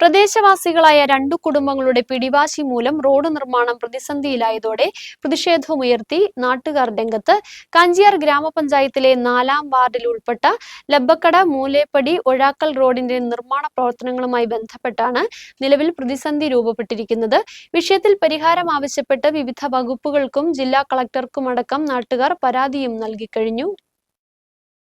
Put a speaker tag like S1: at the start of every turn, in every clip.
S1: പ്രദേശവാസികളായ രണ്ടു കുടുംബങ്ങളുടെ പിടിവാശി മൂലം റോഡ് നിർമ്മാണം പ്രതിസന്ധിയിലായതോടെ പ്രതിഷേധമുയർത്തി നാട്ടുകാർ രംഗത്ത്. കാഞ്ചിയാർ ഗ്രാമപഞ്ചായത്തിലെ 4-ാം വാർഡിൽ ഉൾപ്പെട്ട ലബ്ബക്കട മൂലേപ്പടി ഒഴാക്കൽ റോഡിന്റെ നിർമ്മാണ പ്രവർത്തനങ്ങളുമായി ബന്ധപ്പെട്ടാണ് നിലവിൽ പ്രതിസന്ധി രൂപപ്പെട്ടിരിക്കുന്നത്. വിഷയത്തിൽ പരിഹാരം ആവശ്യപ്പെട്ട് വിവിധ വകുപ്പുകൾക്കും ജില്ലാ കളക്ടർക്കുമടക്കം നാട്ടുകാർ പരാതിയും നൽകിക്കഴിഞ്ഞു.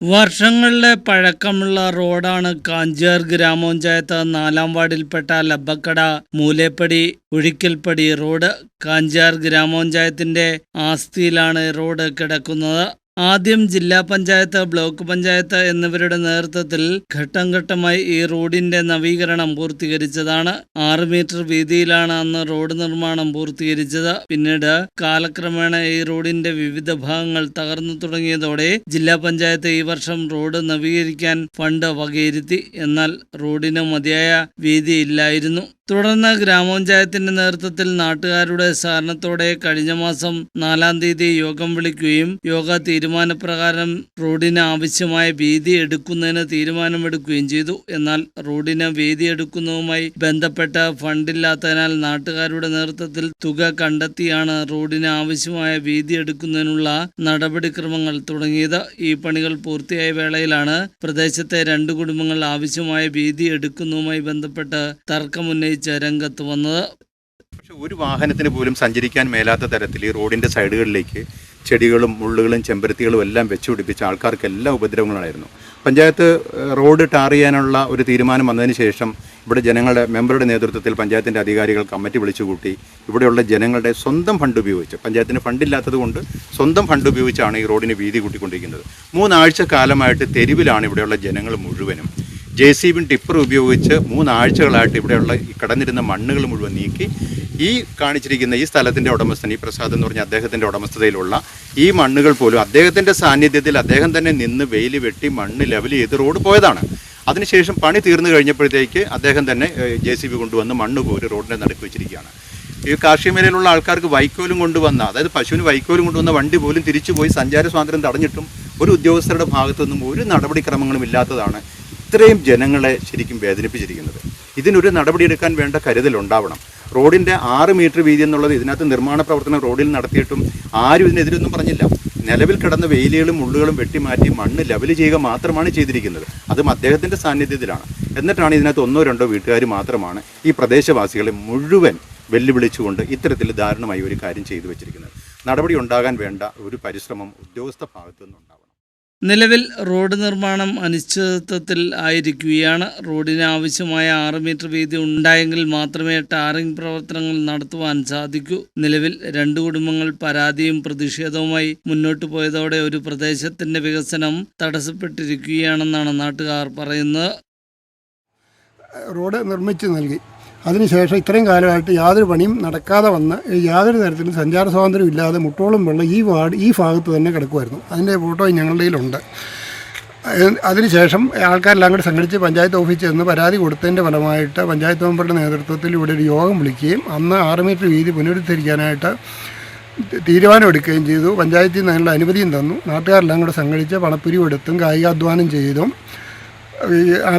S2: വർഷങ്ങളിലെ പഴക്കമുള്ള റോഡാണ് കാഞ്ചിയാർ ഗ്രാമപഞ്ചായത്ത് 4-ാം വാർഡിൽപ്പെട്ട ലബ്ബക്കട മൂലേപ്പടി ഒഴിക്കൽപ്പടി റോഡ്. കാഞ്ചിയാർ ഗ്രാമപഞ്ചായത്തിന്റെ ആസ്തിയിലാണ് റോഡ് കിടക്കുന്നത്. ആദ്യം ജില്ലാ പഞ്ചായത്ത്, ബ്ലോക്ക് പഞ്ചായത്ത് എന്നിവരുടെ നേതൃത്വത്തിൽ ഘട്ടം ഘട്ടമായി ഈ റോഡിന്റെ നവീകരണം പൂർത്തീകരിച്ചതാണ്. 6 മീറ്റർ വീതിയിലാണ് അന്ന് റോഡ് നിർമ്മാണം പൂർത്തീകരിച്ചത്. പിന്നീട് കാലക്രമേണ ഈ റോഡിന്റെ വിവിധ ഭാഗങ്ങൾ തകർന്നു തുടങ്ങിയതോടെ ജില്ലാ പഞ്ചായത്ത് ഈ വർഷം റോഡ് നവീകരിക്കാൻ ഫണ്ട് വകയിരുത്തി. എന്നാൽ റോഡിന് മതിയായ വീതിയില്ലായിരുന്നു. തുടർന്ന് ഗ്രാമപഞ്ചായത്തിന്റെ നേതൃത്വത്തിൽ നാട്ടുകാരുടെ സഹകരണത്തോടെ കഴിഞ്ഞ മാസം 4-ാം തീയതി യോഗം വിളിക്കുകയും തീരുമാനപ്രകാരം റോഡിന് ആവശ്യമായ വീതി എടുക്കുന്നതിന് തീരുമാനമെടുക്കുകയും ചെയ്തു. എന്നാൽ റോഡിന് വീതി എടുക്കുന്നതുമായി ബന്ധപ്പെട്ട് ഫണ്ടില്ലാത്തതിനാൽ നാട്ടുകാരുടെ നേതൃത്വത്തിൽ തുക കണ്ടെത്തിയാണ് റോഡിന് ആവശ്യമായ വീതി എടുക്കുന്നതിനുള്ള നടപടിക്രമങ്ങൾ തുടങ്ങിയത്. ഈ പണികൾ പൂർത്തിയായ വേളയിലാണ് പ്രദേശത്തെ 2 കുടുംബങ്ങൾ ആവശ്യമായ വീതി എടുക്കുന്നതുമായി ബന്ധപ്പെട്ട് തർക്കമുന്നയിച്ച് രംഗത്ത് വന്നത്.
S3: പക്ഷെ ഒരു വാഹനത്തിന് പോലും സഞ്ചരിക്കാൻ മേലാത്ത തരത്തിൽ ഈ റോഡിന്റെ സൈഡുകളിലേക്ക് ചെടികളും മുള്ളുകളും ചെമ്പരത്തികളും എല്ലാം വെച്ചുപിടിപ്പിച്ച ആൾക്കാർക്ക് എല്ലാ ഉപദ്രവങ്ങളായിരുന്നു. പഞ്ചായത്ത് റോഡ് ടാർ ചെയ്യാനുള്ള ഒരു തീരുമാനം വന്നതിന് ശേഷം ഇവിടെ മെമ്പറുടെ നേതൃത്വത്തിൽ പഞ്ചായത്തിൻ്റെ അധികാരികൾ കമ്മിറ്റി വിളിച്ചുകൂട്ടി ഇവിടെയുള്ള ജനങ്ങളുടെ സ്വന്തം ഫണ്ട് ഉപയോഗിച്ച്, പഞ്ചായത്തിന് ഫണ്ടില്ലാത്തത് കൊണ്ട് സ്വന്തം ഫണ്ട് ഉപയോഗിച്ചാണ് ഈ റോഡിന് വീതി കൂട്ടിക്കൊണ്ടിരിക്കുന്നത്. 3 ആഴ്ച കാലമായിട്ട് തെരുവിലാണ് ഇവിടെയുള്ള ജനങ്ങൾ മുഴുവനും. JCB ടിപ്പർ ഉപയോഗിച്ച് 3 ആഴ്ചകളായിട്ട് ഇവിടെയുള്ള ഈ കടന്നിരുന്ന മണ്ണുകൾ മുഴുവൻ നീക്കി ഈ കാണിച്ചിരിക്കുന്ന ഈ സ്ഥലത്തിൻ്റെ ഉടമസ്ഥൻ, ഈ പ്രസാദ് എന്ന് പറഞ്ഞ അദ്ദേഹത്തിൻ്റെ ഉടമസ്ഥതയിലുള്ള ഈ മണ്ണുകൾ പോലും അദ്ദേഹത്തിൻ്റെ സാന്നിധ്യത്തിൽ അദ്ദേഹം തന്നെ നിന്ന് വെയിൽ വെട്ടി മണ്ണ് ലെവൽ ചെയ്ത് റോഡ് പോയതാണ്. അതിനുശേഷം പണി തീർന്നു കഴിഞ്ഞപ്പോഴത്തേക്ക് അദ്ദേഹം തന്നെ JCB കൊണ്ടുവന്ന് മണ്ണ് കോരി റോഡിനെ നടുക്ക് വെച്ചിരിക്കുകയാണ്. ഈ കാർഷിക മേഖലയിലുള്ള ആൾക്കാർക്ക് വൈക്കോലും കൊണ്ടുവന്ന, അതായത് പശുവിന് വൈക്കോലും കൊണ്ടുവന്ന വണ്ടി പോലും തിരിച്ചു പോയി സഞ്ചാര സ്വാതന്ത്ര്യം തടഞ്ഞിട്ടും ഒരു ഉദ്യോഗസ്ഥരുടെ ഭാഗത്തുനിന്നും ഒരു നടപടിക്രമങ്ങളും ഇല്ലാത്തതാണ് ഇത്രയും ജനങ്ങളെ ശരിക്കും വേദനിപ്പിച്ചിരിക്കുന്നത്. ഇതിനൊരു നടപടിയെടുക്കാൻ വേണ്ട കരുതലുണ്ടാവണം. റോഡിൻ്റെ 6 മീറ്റർ വീതി എന്നുള്ളത് ഇതിനകത്ത് നിർമ്മാണ പ്രവർത്തനം റോഡിൽ നടത്തിയിട്ടും ആരും ഇതിനെതിരൊന്നും പറഞ്ഞില്ല. നിലവിൽ കിടന്ന വെയിലുകളും മുള്ളുകളും വെട്ടിമാറ്റി മണ്ണ് ലെവൽ ചെയ്യുക മാത്രമാണ് ചെയ്തിരിക്കുന്നത്. അതും അദ്ദേഹത്തിൻ്റെ സാന്നിധ്യത്തിലാണ്. എന്നിട്ടാണ് ഇതിനകത്ത് 1-2 വീട്ടുകാർ മാത്രമാണ് ഈ പ്രദേശവാസികളെ മുഴുവൻ വെല്ലുവിളിച്ചുകൊണ്ട് ഇത്തരത്തിൽ ദാരുണമായി ഒരു കാര്യം ചെയ്തു വെച്ചിരിക്കുന്നത്. നടപടി ഉണ്ടാകാൻ വേണ്ട ഒരു പരിശ്രമം ഉദ്യോഗസ്ഥ ഭാഗത്തു നിന്നുണ്ടാവണം.
S2: നിലവിൽ റോഡ് നിർമ്മാണം അനിശ്ചിതത്വത്തിൽ ആയിരിക്കുകയാണ്. റോഡിന് ആവശ്യമായ 6 മീറ്റർ വീതി ഉണ്ടായെങ്കിൽ മാത്രമേ ടാറിംഗ് പ്രവർത്തനങ്ങൾ നടത്തുവാൻ സാധിക്കൂ. നിലവിൽ 2 കുടുംബങ്ങൾ പരാതിയും പ്രതിഷേധവുമായി മുന്നോട്ട് പോയതോടെ ഒരു പ്രദേശത്തിന്റെ വികസനം തടസ്സപ്പെട്ടിരിക്കുകയാണെന്നാണ് നാട്ടുകാർ പറയുന്നത്.
S4: റോഡ് നിർമ്മിച്ചു നൽകി, അതിനുശേഷം ഇത്രയും കാലമായിട്ട് യാതൊരു പണിയും നടക്കാതെ വന്ന് യാതൊരു തരത്തിലും സഞ്ചാര സ്വാതന്ത്ര്യം ഇല്ലാതെ മുട്ടോളം വെള്ളം ഈ ഭാഗത്ത് തന്നെ കിടക്കുമായിരുന്നു. അതിൻ്റെ ഫോട്ടോ ഞങ്ങളുടെ കയ്യിലുണ്ട്. അതിനുശേഷം ആൾക്കാരെല്ലാം കൂടി സംഘടിച്ച് പഞ്ചായത്ത് ഓഫീസിൽ നിന്ന് പരാതി കൊടുത്തതിൻ്റെ ഫലമായിട്ട് പഞ്ചായത്ത് മെമ്പറുടെ നേതൃത്വത്തിൽ ഇവിടെ ഒരു യോഗം വിളിക്കുകയും അന്ന് 6 മീറ്റർ വീതി പുനരുദ്ധരിക്കാനായിട്ട് തീരുമാനമെടുക്കുകയും ചെയ്തു. പഞ്ചായത്തിൽ നിന്ന് അതിനുള്ള അനുമതിയും തന്നു. നാട്ടുകാരെല്ലാം കൂടെ സംഘടിച്ച് പണപ്പിരിവ് എടുത്തും കായികാധ്വാനം ചെയ്തും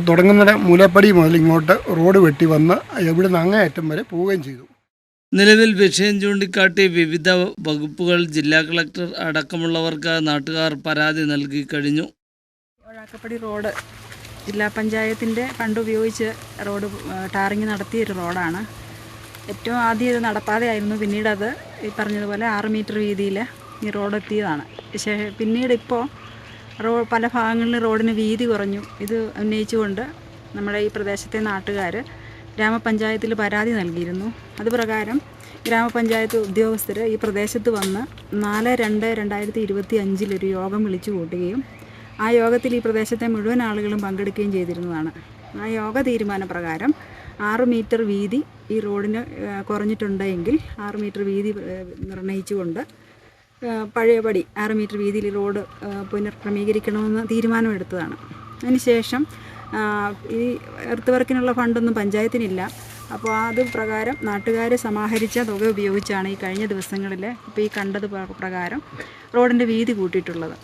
S4: തുടങ്ങുന്ന മൂലപ്പടി മുതൽ ഇങ്ങോട്ട് റോഡ് വെട്ടി വന്ന് ഇവിടുന്ന് അങ്ങേയറ്റം വരെ പോവുകയും ചെയ്തു.
S2: നിലവിൽ വിഷയം ചൂണ്ടിക്കാട്ടി വിവിധ വകുപ്പുകൾ, ജില്ലാ കളക്ടർ അടക്കമുള്ളവർക്ക് നാട്ടുകാർ പരാതി നൽകി കഴിഞ്ഞു.
S5: ഒഴാക്കപ്പടി റോഡ് ജില്ലാ പഞ്ചായത്തിൻ്റെ ഫണ്ട് ഉപയോഗിച്ച് റോഡ് ടാറിങ് നടത്തിയൊരു റോഡാണ്. ഏറ്റവും ആദ്യം ഇത് നടപ്പാതെയായിരുന്നു. പിന്നീട് അത് ഈ പറഞ്ഞതുപോലെ 6 മീറ്റർ വീതിയിൽ ഈ റോഡ് എത്തിയതാണ്. പക്ഷേ പിന്നീട് ഇപ്പോൾ പല ഭാഗങ്ങളിലും റോഡിന് വീതി കുറഞ്ഞു. ഇത് ഉന്നയിച്ചുകൊണ്ട് നമ്മുടെ ഈ പ്രദേശത്തെ നാട്ടുകാർ ഗ്രാമപഞ്ചായത്തിൽ പരാതി നൽകിയിരുന്നു. അതുപ്രകാരം ഗ്രാമപഞ്ചായത്ത് ഉദ്യോഗസ്ഥർ ഈ പ്രദേശത്ത് വന്ന് 4/2/2025 ഒരു യോഗം വിളിച്ചു കൂട്ടുകയും ആ യോഗത്തിൽ ഈ പ്രദേശത്തെ മുഴുവൻ ആളുകളും പങ്കെടുക്കുകയും ചെയ്തിരുന്നതാണ്. ആ യോഗ തീരുമാനപ്രകാരം 6 മീറ്റർ വീതി ഈ റോഡിന് കുറഞ്ഞിട്ടുണ്ടെങ്കിൽ 6 മീറ്റർ വീതി നിർണ്ണയിച്ചുകൊണ്ട് പഴയപടി 6 മീറ്റർ വീതിയിൽ റോഡ് പുനർക്രമീകരിക്കണമെന്ന് തീരുമാനമെടുത്തതാണ്. അതിനുശേഷം ഈ എർത്ത് വർക്കിനുള്ള ഫണ്ടൊന്നും പഞ്ചായത്തിനില്ല. അപ്പോൾ അത് പ്രകാരം നാട്ടുകാർ സമാഹരിച്ച തുക ഉപയോഗിച്ചാണ് ഈ കഴിഞ്ഞ ദിവസങ്ങളിൽ ഇപ്പോൾ ഈ കണ്ടത് പ്രകാരം റോഡിൻ്റെ വീതി കൂട്ടിയിട്ടുള്ളത്.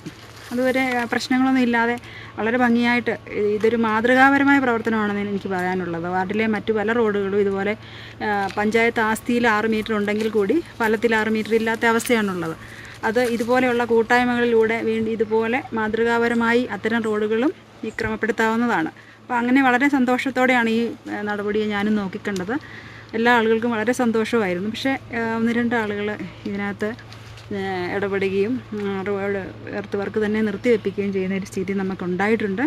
S5: അതുവരെ പ്രശ്നങ്ങളൊന്നും ഇല്ലാതെ വളരെ ഭംഗിയായിട്ട് ഇതൊരു മാതൃകാപരമായ പ്രവർത്തനമാണെന്ന് എനിക്ക് പറയാനുള്ളത്. വാർഡിലെ മറ്റു പല റോഡുകളും ഇതുപോലെ പഞ്ചായത്ത് ആസ്തിയിൽ 6 മീറ്റർ ഉണ്ടെങ്കിൽ കൂടി ഫലത്തിൽ 6 മീറ്റർ ഇല്ലാത്ത അവസ്ഥയാണുള്ളത്. അത് ഇതുപോലെയുള്ള കൂട്ടായ്മകളിലൂടെ ഇതുപോലെ മാതൃകാപരമായി അത്തരം റോഡുകളും ഈ ക്രമപ്പെടുത്താവുന്നതാണ്. അപ്പോൾ അങ്ങനെ വളരെ സന്തോഷത്തോടെയാണ് ഈ നടപടിയെ ഞാനും നോക്കിക്കണ്ടത്. എല്ലാ ആളുകൾക്കും വളരെ സന്തോഷമായിരുന്നു. പക്ഷേ 1-2 ആളുകൾ ഇതിനകത്ത് ഇടപെടുകയും റോഡ് എർത്ത് വർക്ക് തന്നെ നിർത്തിവെപ്പിക്കുകയും ചെയ്യുന്ന ഒരു സ്ഥിതി നമുക്കുണ്ടായിട്ടുണ്ട്.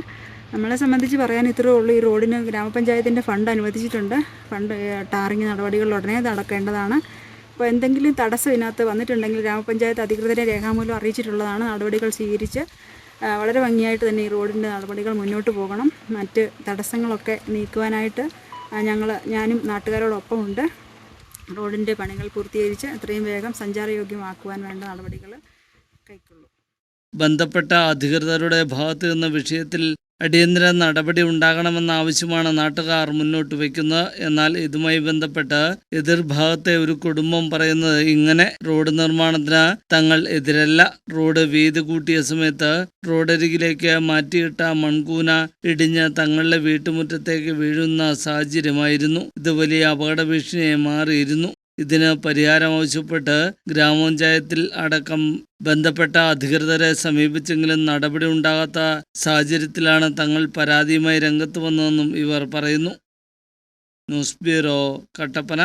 S5: നമ്മളെ സംബന്ധിച്ച് പറയാൻ ഇത്രയേ ഉള്ളൂ. ഈ റോഡിന് ഗ്രാമപഞ്ചായത്തിൻ്റെ ഫണ്ട് അനുവദിച്ചിട്ടുണ്ട്. ഫണ്ട് ടാറിങ് നടപടികൾ ഉടനെ നടക്കേണ്ടതാണ്. അപ്പോൾ എന്തെങ്കിലും തടസ്സം ഇതിനകത്ത് വന്നിട്ടുണ്ടെങ്കിൽ ഗ്രാമപഞ്ചായത്ത് അധികൃതരെ രേഖാമൂലം അറിയിച്ചിട്ടുള്ളതാണ്. നടപടികൾ സ്വീകരിച്ച് വളരെ ഭംഗിയായിട്ട് തന്നെ ഈ റോഡിൻ്റെ നടപടികൾ മുന്നോട്ട് പോകണം. മറ്റ് തടസ്സങ്ങളൊക്കെ നീക്കുവാനായിട്ട് ഞാനും നാട്ടുകാരോടൊപ്പമുണ്ട്. റോഡിൻ്റെ പണികൾ പൂർത്തീകരിച്ച് എത്രയും വേഗം സഞ്ചാരയോഗ്യമാക്കുവാൻ വേണ്ട നടപടികൾ കൈക്കൊള്ളും.
S2: ബന്ധപ്പെട്ട അധികൃതരുടെ ഭാഗത്തു നിന്ന് വിഷയത്തിൽ അടിയന്തര നടപടി ഉണ്ടാകണമെന്ന ആവശ്യമാണ് നാട്ടുകാർ മുന്നോട്ട് വയ്ക്കുന്നത്. എന്നാൽ ഇതുമായി ബന്ധപ്പെട്ട് എതിർഭാഗത്തെ ഒരു കുടുംബം പറയുന്നത് ഇങ്ങനെ റോഡ് നിർമ്മാണത്തിന് തങ്ങൾ എതിരല്ല. റോഡ് വീതി കൂട്ടിയ സമയത്ത് റോഡരികിലേക്ക് മാറ്റിയിട്ട മൺകൂന ഇടിഞ്ഞ് തങ്ങളുടെ വീട്ടുമുറ്റത്തേക്ക് വീഴുന്ന സാഹചര്യമായിരുന്നു. ഇത് വലിയ അപകട ഭീഷണിയായി മാറിയിരുന്നു. ഇതിന് പരിഹാരം ആവശ്യപ്പെട്ട് ഗ്രാമപഞ്ചായത്തിൽ അടക്കം ബന്ധപ്പെട്ട അധികൃതരെ സമീപിച്ചെങ്കിലും നടപടി ഉണ്ടാകാത്ത സാഹചര്യത്തിലാണ് തങ്ങൾ പരാതിയുമായി രംഗത്ത് വന്നതെന്നും ഇവർ പറയുന്നു. News bureau, Kattappana.